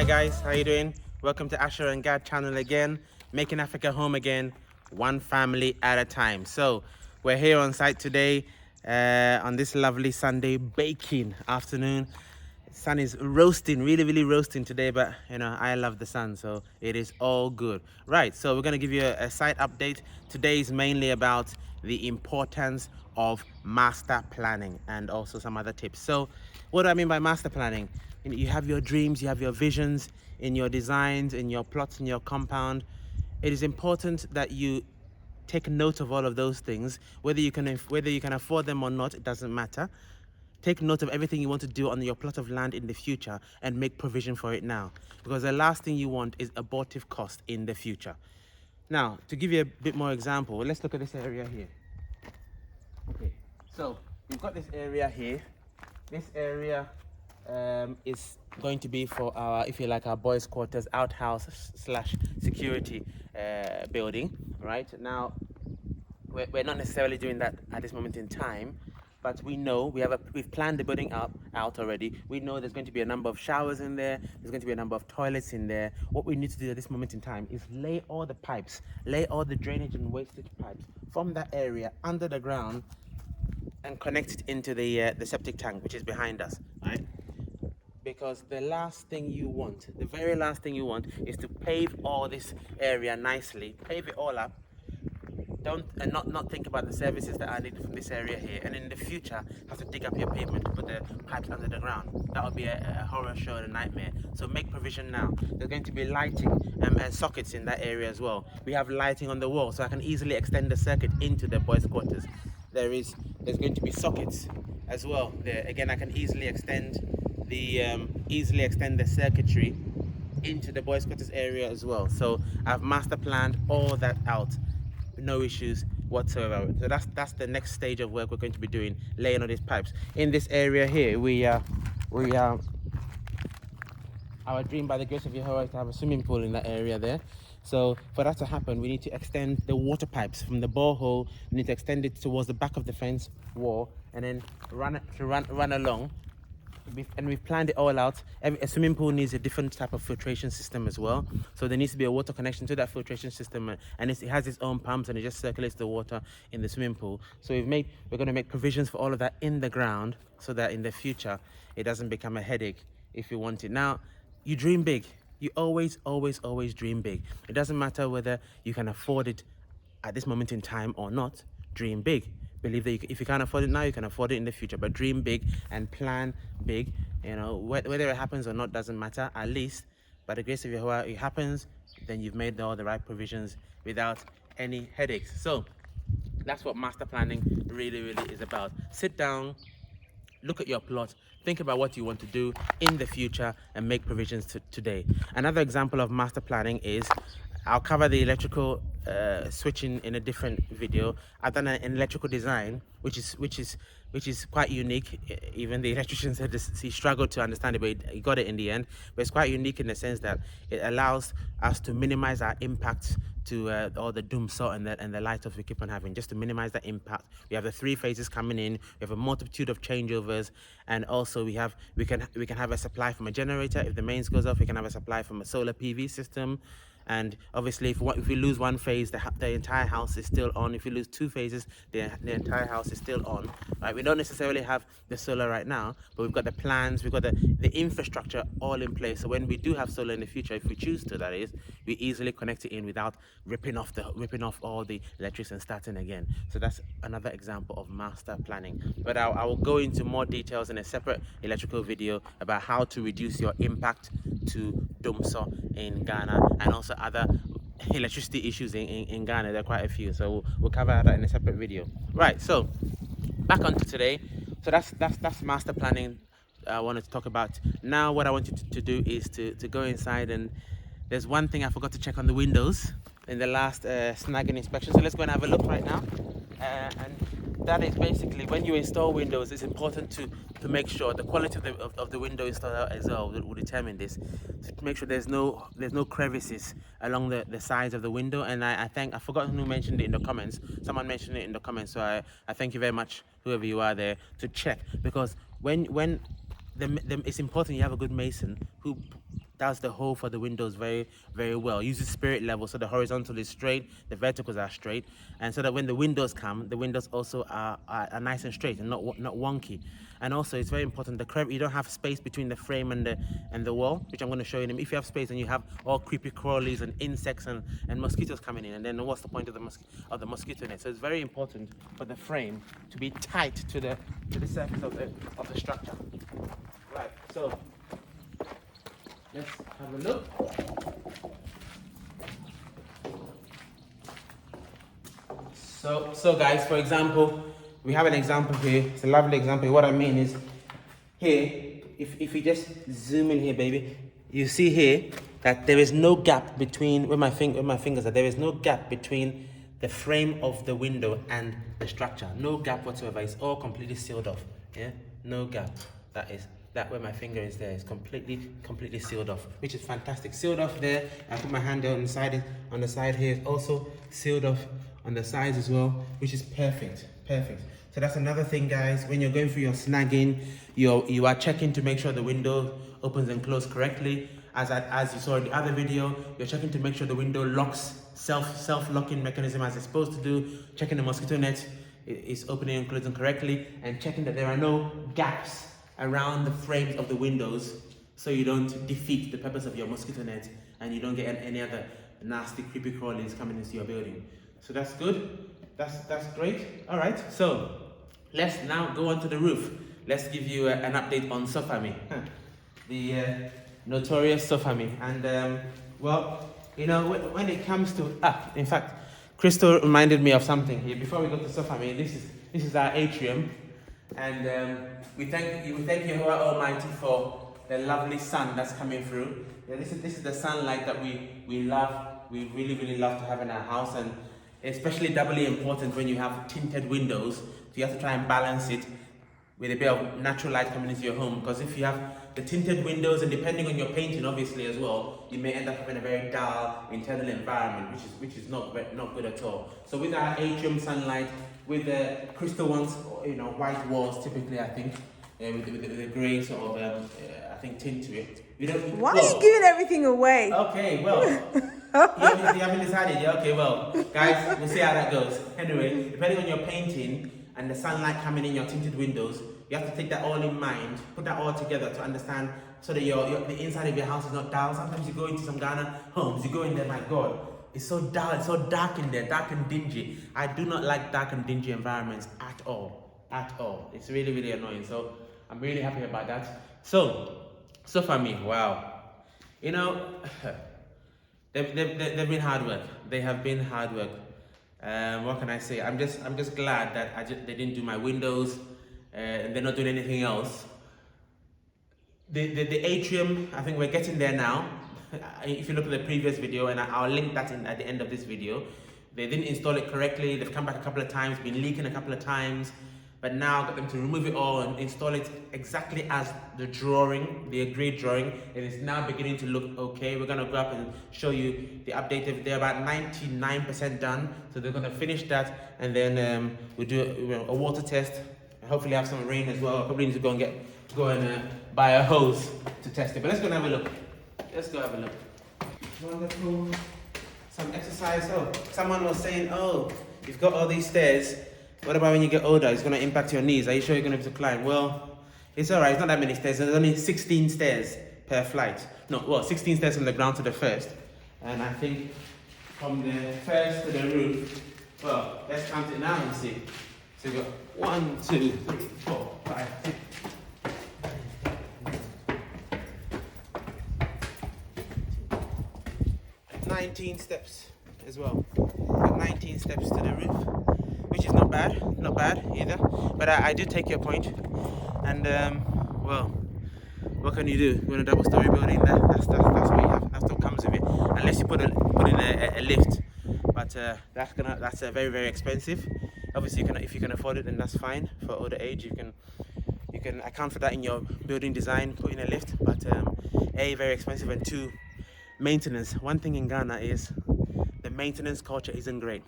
Hi guys, how you doing? Welcome to Asher and Gad channel again, making Africa home again, one family at a time. So we're here on site today on this lovely Sunday baking afternoon. Sun is roasting, really roasting today, but you know, I love the sun, so it is all good. Right, so we're gonna give you a site update. Today is mainly about the importance of master planning and also some other tips. So what do I mean by master planning? You have your dreams, you have your visions in your designs, in your plots, in your compound. It is important that you take note of all of those things, whether you can afford them or not, it doesn't matter. Take note of everything you want to do on your plot of land in the future and make provision for it now, because the last thing you want is abortive cost in the future. Now, to give you a bit more example, let's look at this area here. Okay, so you've got this area here. This area is going to be for our, if you like, our boys' quarters, outhouse slash security building. Right now, we're not necessarily doing that at this moment in time, but we know we've planned the building out already. We know there's going to be a number of showers in there. There's going to be a number of toilets in there. What we need to do at this moment in time is lay all the pipes, lay all the drainage and wastage pipes from that area under the ground and connect it into the septic tank, which is behind us, right? Because the last thing you want, the very last thing you want, is to pave all this area nicely, pave it all up, not think about the services that are needed from this area here, and in the future have to dig up your pavement to put the pipes under the ground. That would be a horror show and a nightmare. So make provision now. There's going to be lighting and sockets in that area as well. We have lighting on the wall, so I can easily extend the circuit into the boys' quarters. There's going to be sockets as well there. Again, I can easily extend the circuitry into the boys' quarters area as well. So I've master planned all that out, no issues whatsoever. So that's the next stage of work we're going to be doing, laying all these pipes. In this area here, we are our dream by the grace of Jehovah is to have a swimming pool in that area there. So for that to happen, we need to extend the water pipes from the borehole. We need to extend it towards the back of the fence wall and then run along. And we've planned it all out. A swimming pool needs a different type of filtration system as well. So there needs to be a water connection to that filtration system, and it has its own pumps, and it just circulates the water in the swimming pool. So we're going to make provisions for all of that in the ground, so that in the future it doesn't become a headache if you want it. Now, you dream big. You always dream big. It doesn't matter whether you can afford it at this moment in time or not. Dream big. Believe that if you can't afford it now, you can afford it in the future. But dream big and plan big. You know, whether it happens or not doesn't matter. At least, by the grace of Jehovah, it happens. Then you've made all the right provisions without any headaches. So that's what master planning really is about. Sit down, look at your plot, think about what you want to do in the future, and make provisions today. Another example of master planning is, I'll cover the electrical switching in a different video. I've done an electrical design which is quite unique. Even the electrician said he struggled to understand it, but he got it in the end. But it's quite unique in the sense that it allows us to minimize our impact to all the doom saw and the light off we keep on having, just to minimize that impact. We have the 3 phases coming in, we have a multitude of changeovers, and also we can have a supply from a generator. If the mains goes off, we can have a supply from a solar PV system. And obviously, if we lose one phase, the entire house is still on. If we lose 2 phases, the entire house is still on. Right? We don't necessarily have the solar right now, but we've got the plans, we've got the infrastructure all in place. So when we do have solar in the future, if we choose to, that is, we easily connect it in without ripping off all the electrics and starting again. So that's another example of master planning. But I will go into more details in a separate electrical video about how to reduce your impact to dumsor in Ghana, and also other electricity issues in Ghana. There are quite a few, so we'll cover that in a separate video. Right, so back onto today. So that's master planning I wanted to talk about. Now what I want you to do is to go inside, and there's one thing I forgot to check on the windows in the last snagging inspection. So let's go and have a look right now. And that is basically, when you install windows, it's important to make sure the quality of the window installer as well will determine this. So to make sure there's no crevices along the sides of the window. And I forgot who mentioned it in the comments. Someone mentioned it in the comments, so I thank you very much, whoever you are there, to check, because when it's important you have a good mason who does the hole for the windows very, very well. It uses spirit level, so the horizontal is straight, the verticals are straight, and so that when the windows come, the windows also are nice and straight and not wonky. And also, it's very important, the crevice, you don't have space between the frame and the wall, which I'm going to show you. If you have space and you have all creepy crawlies and insects and mosquitoes coming in, and then what's the point of the mosquito net? So it's very important for the frame to be tight to the surface of the structure. Right. So let's have a look. So guys, for example, we have an example here. It's a lovely example. What I mean is, here, if you just zoom in here, baby, you see here that there is no gap between where my fingers are. There is no gap between the frame of the window and the structure. No gap whatsoever. It's all completely sealed off. Yeah, no gap. That where my finger is there is completely sealed off, which is fantastic. Sealed off there. I put my hand there on the side here, also sealed off on the sides as well, which is perfect. So that's another thing, guys. When you're going through your snagging, you are checking to make sure the window opens and closes correctly. As you saw in the other video, you're checking to make sure the window locks, self-locking mechanism as it's supposed to do. Checking the mosquito net is opening and closing correctly, and checking that there are no gaps around the frames of the windows, so you don't defeat the purpose of your mosquito net and you don't get any other nasty creepy crawlies coming into your building. So that's good. That's great. All right, so let's now go on to the roof. Let's give you an update on Sofami, the notorious Sofami. And well, you know, when it comes to in fact, Crystal reminded me of something here before we go to Sofami. This is our atrium. And we thank Jehovah Almighty for the lovely sun that's coming through. Yeah, this is the sunlight that we love. We really love to have in our house, and especially doubly important when you have tinted windows. So you have to try and balance it with a bit of natural light coming into your home. Because if you have the tinted windows, and depending on your painting, obviously as well, you may end up having a very dull internal environment, which is not good at all. So with our atrium sunlight, with the crystal ones, you know, white walls typically, I think, with the grey sort of, I think, tint to it. Why are you giving everything away? Okay, well, you haven't decided. Yeah, okay, well, guys, we'll see how that goes. Anyway, depending on your painting and the sunlight coming in your tinted windows, you have to take that all in mind, put that all together to understand, so that the inside of your house is not dull. Sometimes you go into some Ghana homes, you go in there, my God, it's so dull, it's so dark in there, dark and dingy. I do not like dark and dingy environments at all. It's really annoying. So I'm really happy about that. So for me, wow, you know, they've been hard work. They have been hard work. What can I say? I'm just glad that they didn't do my windows, and they're not doing anything else. The atrium, I think we're getting there now. If you look at the previous video, and I'll link that in at the end of this video, they didn't install it correctly. They've come back a couple of times, been leaking a couple of times, but now I've got them to remove it all and install it exactly as the drawing, the agreed drawing. It is now beginning to look okay. We're gonna go up and show you the updated. They're about 99% done, so they're gonna finish that, and then we'll do a water test. And hopefully have some rain as well. I probably need to go and buy a hose to test it. But let's go and have a look. Wonderful. Some exercise. Oh, someone was saying, oh, you've got all these stairs. What about when you get older? It's going to impact your knees. Are you sure you're going to be able to climb? Well, it's all right. It's not that many stairs. There's only 16 stairs per flight. No, well, 16 stairs from the ground to the first. And I think from the first to the roof, well, let's count it now and see. So you've got 1, 2, 3, 4, 5, 6. 19 steps as well. 19 steps to the roof, which is not bad either. But I do take your point, and well, what can you do? We're in a double-story building. That's what you have. That's what comes with it. Unless you put in a lift, but that's very, very expensive. Obviously, if you can afford it, then that's fine. For older age, you can account for that in your building design, put in a lift. But A, very expensive, and 2, maintenance. One thing in Ghana is the maintenance culture isn't great.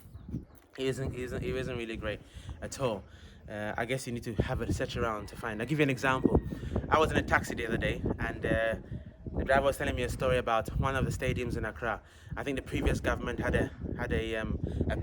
It isn't really great at all. I guess you need to have a search around to find. I'll give you an example. I was in a taxi the other day, and the driver was telling me a story about one of the stadiums in Accra. I think the previous government had a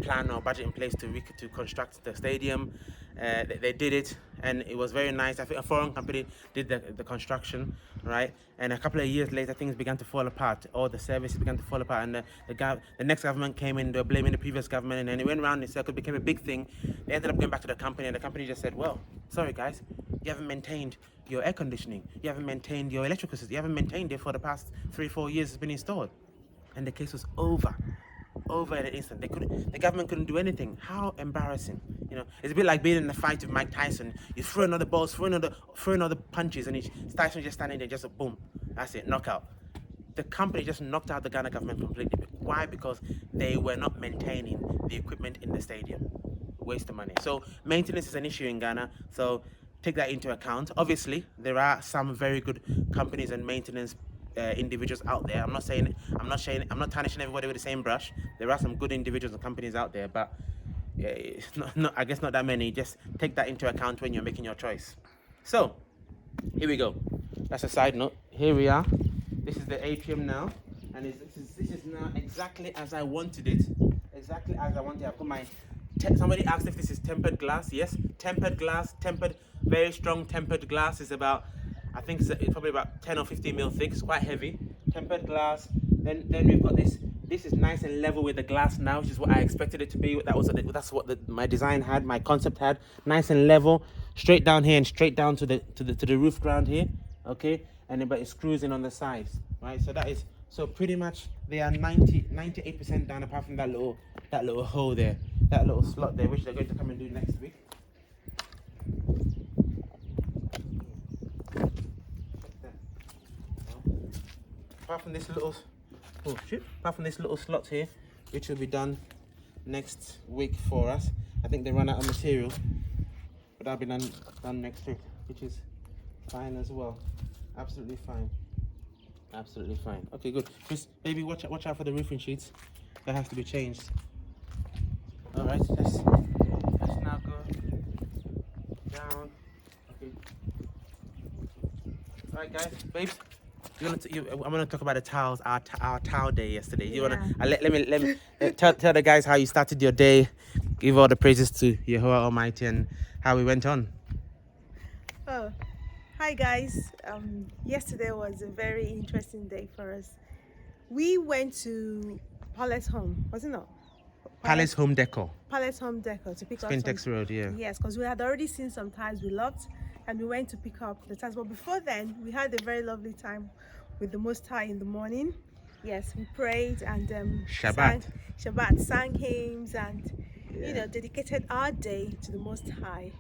plan or budget in place to construct the stadium. They did it, and it was very nice. I think a foreign company did the construction, right? And a couple of years later, things began to fall apart. All the services began to fall apart, and the next government came in. They were blaming the previous government, and then it went around in circle, became a big thing. They ended up going back to the company, and the company just said, "Well, sorry guys, you haven't maintained your air conditioning, you haven't maintained your electrical system, you haven't maintained it for the past 3-4 years it's been installed." And the case was over in an instant. The government couldn't do anything. How embarrassing. It's a bit like being in a fight with Mike Tyson. You throw another balls, throw another punches, and Tyson just standing there, just a boom, that's it, knockout. The company just knocked out the Ghana government completely. Why? Because they were not maintaining the equipment in the stadium. Waste of money. So maintenance is an issue in Ghana, so take that into account. Obviously, there are some very good companies and maintenance individuals out there. I'm not tarnishing everybody with the same brush. There are some good individuals and companies out there, but it's I guess not that many. Just take that into account when you're making your choice. So here we go. That's a side note. Here we are. This is the atrium now, and this is now exactly as I wanted it. Exactly as I wanted. I put my somebody asked if this is tempered glass. Yes, tempered glass. Very strong tempered glass. Is about, I think it's probably about 10 or 15 mil thick. It's quite heavy. Tempered glass. Then we've got this. This is nice and level with the glass now, which is what I expected it to be. That's what my design had, my concept had. Nice and level, straight down here and straight down to the roof ground here. Okay, but it screws in on the sides, right? So pretty much they are 98% done, apart from that little hole there, that little slot there, which they're going to come and do next week. Apart from this little slot here, which will be done next week for us. I think they run out of material, but that'll be done next week, which is fine as well. Absolutely fine. Okay, good. Just baby, watch out for the roofing sheets. That has to be changed. All right, let's now go down. Okay. All right, guys, babes. I'm gonna talk about the towels. Our towel day yesterday. You wanna let me tell the guys how you started your day. Give all the praises to Yehovah Almighty and how we went on. Oh, hi guys. Yesterday was a very interesting day for us. We went to Palace Home, was it not? Palace Home Decor. Palace Home Decor to pick up Spintex Road, yeah. Yes, because we had already seen some tiles we loved, and we went to pick up the tiles. But before then, we had a very lovely time with the Most High in the morning. Yes, we prayed and Shabbat, sang hymns, and dedicated our day to the Most High.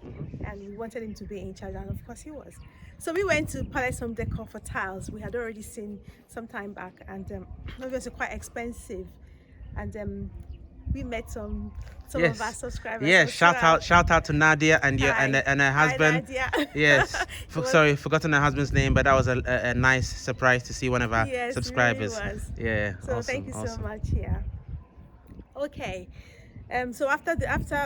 And we wanted him to be in charge, and of course he was. So we went to Palace Home Decor for tiles. We had already seen some time back, and obviously quite expensive. And we met some of our subscribers. Yeah, shout out to Nadia and her husband. Hi, Nadia. Yes, sorry, forgotten her husband's name, but that was a nice surprise to see one of our subscribers. It really was. Yeah. So awesome, thank you awesome. so much. Yeah. Okay. So after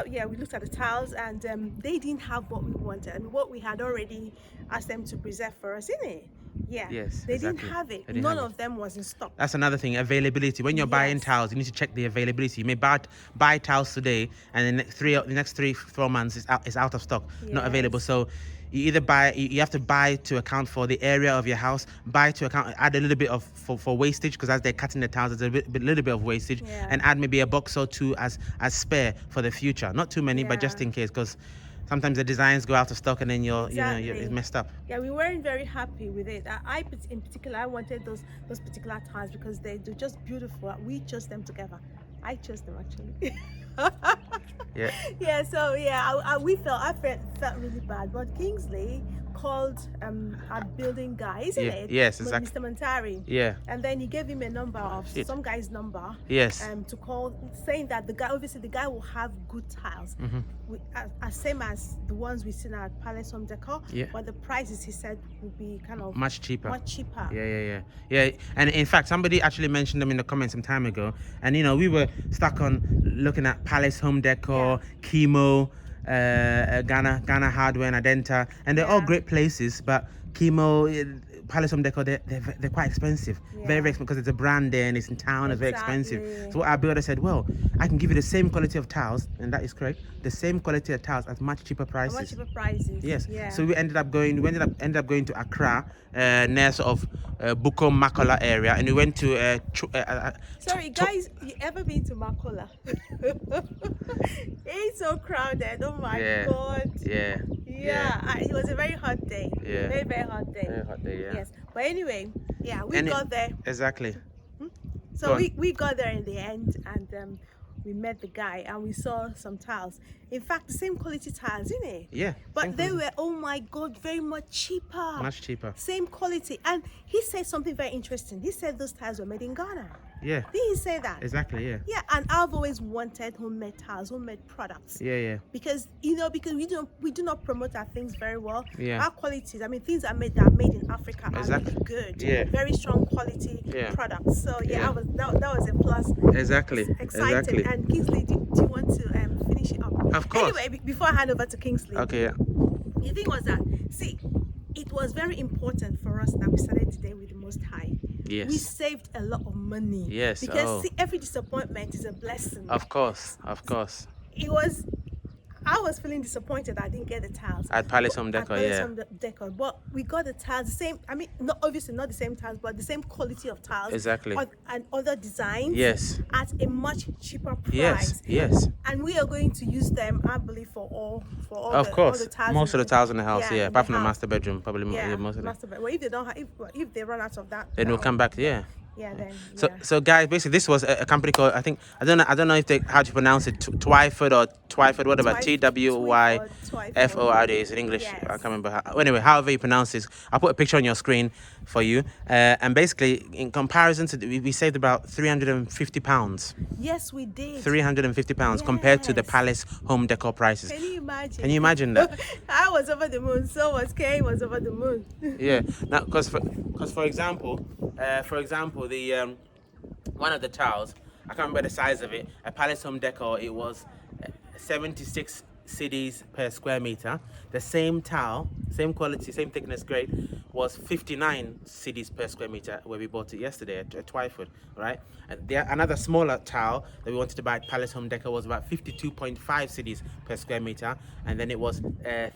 we looked at the tiles, and they didn't have what we wanted and what we had already asked them to preserve for us, isn't it? Yeah. Yes. They didn't have it. None of them was in stock. That's another thing, availability. When you're buying tiles, you need to check the availability. You may buy tiles today, and the next 3-4 months is out of stock, not available. So you either you have to buy to account for the area of your house, add a little bit of for wastage, because as they're cutting the tiles, there's a little bit of wastage, and add maybe a box or two as spare for the future. Not too many, but just in case, because sometimes the designs go out of stock and then it's messed up. Yeah, we weren't very happy with it. In particular, I wanted those particular tiles because they're just beautiful. We chose them together. I chose them actually. Yeah. So I felt really bad, but Kingsley called our building guy, isn't it? Yes, exactly. Mr. Montari. Yeah. And then he gave him a number of some guy's number. Yes. To call, saying that the guy will have good tiles, same as the ones we seen at Palace Home Decor. Yeah. But the prices, he said, would be kind of much cheaper. Yeah. And in fact, somebody actually mentioned them in the comments some time ago, and we were stuck on looking at Palace Home Decor, Chemo, Ghana Hardware and Adenta, and they're all great places, but Chemo, Palace Home Decor, they're quite expensive. Yeah. Very expensive because it's a brand there and it's in town. It's very expensive. Exactly. So our builder said, well, I can give you the same quality of tiles, and that is correct. The same quality of tiles at much cheaper prices. Much cheaper prices. Yes. Yeah. So we ended up going to Accra, near sort of Bukom Makola area, and we went to. Sorry, guys, you ever been to Makola? It's so crowded. Oh my God. Yeah. It was a very hot day. Yeah. Very, very hot day. Very hot day. Yeah. Yes. But anyway, yeah, we got there. Exactly. So we got there in the end, and we met the guy and we saw some tiles. In fact, the same quality tiles, isn't it? Yeah. But they were, oh my God, very much cheaper. Much cheaper. Same quality. And he said something very interesting. He said those tiles were made in Ghana. Yeah. Did he say that? Exactly. Yeah. Yeah, and I've always wanted homemade tiles, homemade products. Yeah. Because because we do not promote our things very well. Yeah. Our qualities, I mean, things that are made in Africa are really good. Yeah. Very strong quality products. So that was a plus. Exactly. Exciting. Exactly. And Kingsley, do you want to finish it up? Of course. Anyway, before I hand over to Kingsley. Okay. Yeah. The thing was that, see, it was very important for us that we started today with the Most High. Yes. We saved a lot of money. Yes. Because see, every disappointment is a blessing. Of course. I was feeling disappointed I didn't get the tiles at Palace Home Decor. Decor, but we got the tiles, the same. I mean, obviously not the same tiles, but the same quality of tiles. Exactly. And other designs. Yes. At a much cheaper price. Yes. And we are going to use them, I believe, for all of course. all the tiles. Most of the tiles in the house, apart from the house. master bedroom, probably. Yeah, most of them. master bedroom. Well, if they don't have, if they run out of that, then we'll come back. Yeah. Yeah, then. So guys, basically this was a company called, I don't know if how to pronounce it, Twyford or Twyford, whatever, TWYFORD is in English. Yes. I can't remember. Anyway, however you pronounce this, I'll put a picture on your screen for you. And basically, in comparison to we saved about £350. Yes, we did. £350 compared to the Palace Home Decor prices. Can you imagine? Can you imagine that? I was over the moon. So was Kay. Was over the moon. Yeah. Now, because for example, the one of the tiles, I can't remember the size of it. A Palace Home Decor, it was 76 cedis per square meter. The same tile, same quality, same thickness grade, was 59 cedis per square meter where we bought it yesterday at Twyford, right? And another smaller tile that we wanted to buy at Palace Home Decor was about 52.5 cedis per square meter, and then it was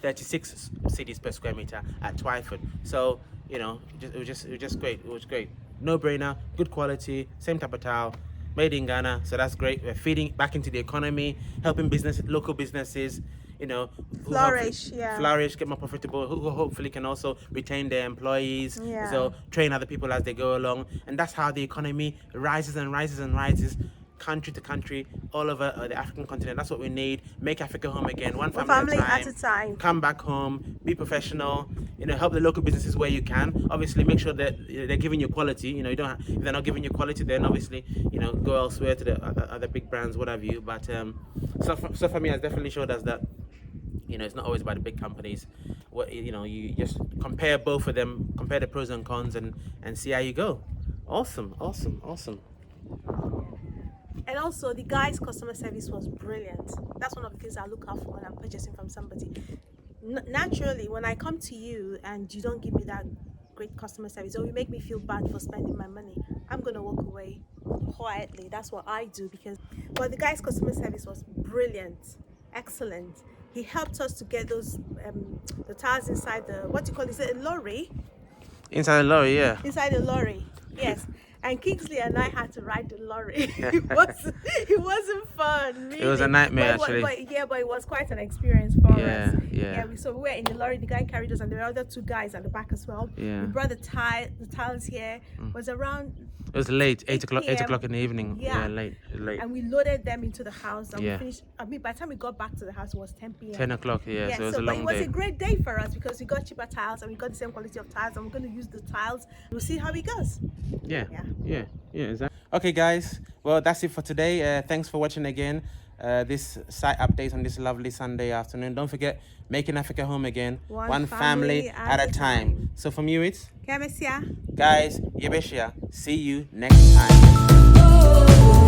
36 cedis per square meter at Twyford. So it was just great. It was great. No brainer, good quality, same type of tile, made in Ghana. So that's great. We're feeding back into the economy, helping local businesses, flourish, flourish, get more profitable, who hopefully can also retain their employees. So train other people as they go along, and that's how the economy rises and rises and rises, country to country, all over the African continent. That's what we need. Make Africa home again, one family at a time. Come back home, be professional, help the local businesses where you can. Obviously make sure that they're giving you quality. You don't if they're not giving you quality, then obviously go elsewhere to the other big brands, what have you. But so for me, has definitely showed us that it's not always about the big companies. You just compare both of them, compare the pros and cons, and see how you go. Awesome. And also, the guy's customer service was brilliant. That's one of the things I look out for when I'm purchasing from somebody. Naturally, when I come to you and you don't give me that great customer service, or you make me feel bad for spending my money, I'm gonna walk away quietly. That's what I do. But the guy's customer service was brilliant, excellent. He helped us to get those the tiles inside the, what do you call it? Is it a lorry? Inside the lorry, yeah. Inside the lorry, yes. And Kingsley and I had to ride the lorry. It wasn't fun, really. It was a nightmare, actually. But it was quite an experience for us. Yeah. So we were in the lorry, the guy carried us, and there were other two guys at the back as well. Yeah. We brought the tiles here. It was around... It was late, 8 o'clock in the evening. Yeah, late. And we loaded them into the house, and we finished. I mean, by the time we got back to the house, it was 10 p.m. 10 o'clock, so it was a long day. But it was a great day for us because we got cheaper tiles and we got the same quality of tiles, and we're going to use the tiles. We'll see how it goes. Yeah, exactly. Okay, guys. Well, that's it for today. Thanks for watching again. This site update on this lovely Sunday afternoon. Don't forget, making Africa home again, one family at a time. So from you, it's Kemesia. Guys, Yebeshia. See you next time.